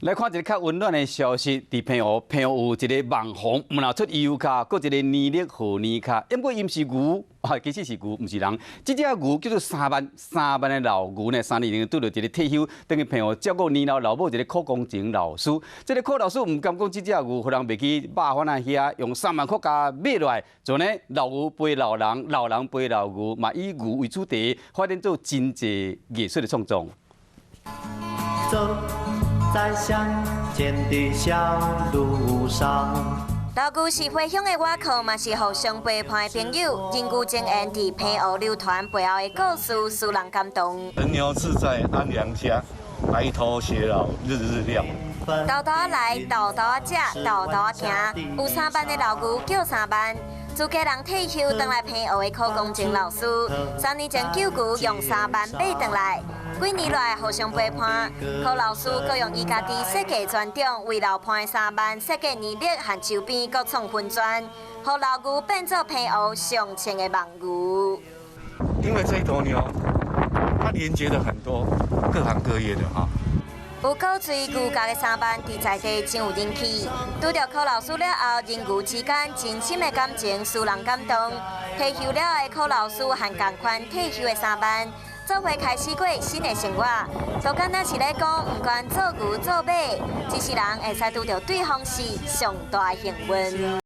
来看一个较温暖的消息，伫平湖有一个网红，唔拿出油卡，搁一个年历和年卡，因过因是牛，其实是牛，唔是人。这只牛叫做3万的老牛呢，3年前拄到一个退休，等于平湖照顾年老母一个柯工程老师。这个柯老师唔甘讲这只牛，互人卖去肉贩啊遐，用3万块价买落来，就呢老牛陪老人，老人陪老牛，嘛以牛为主题，发展做真济艺术的创作。走在乡间的小路上。老牛是回乡的外壳，嘛是互相陪伴的朋友。人牛情缘伫平湖流传背后的故事，使人感动。人牛自在安良家，白头偕老，日日亮。豆豆来，豆豆食，豆豆行。有3班的老牛叫3班。自家人退休回来平湖的柯工程老师，3年前救牛用3班买回来。几年来互相陪伴，柯老师佮用伊家己设计专长，为老伴3班设计年历和周边各创分砖，互老牛变做平湖上千的网牛。因为这一头牛，它连接了很多各行各业的哈。有够追牛家的3班伫在地真有人气，拄到柯老师了后，人牛之间真心的感情使人感动。退休了的柯老师和同款退休的3班，做伙开始过新的生活。就敢若是咧讲，不管做牛做马，只是人会使拄到对方是上大幸运。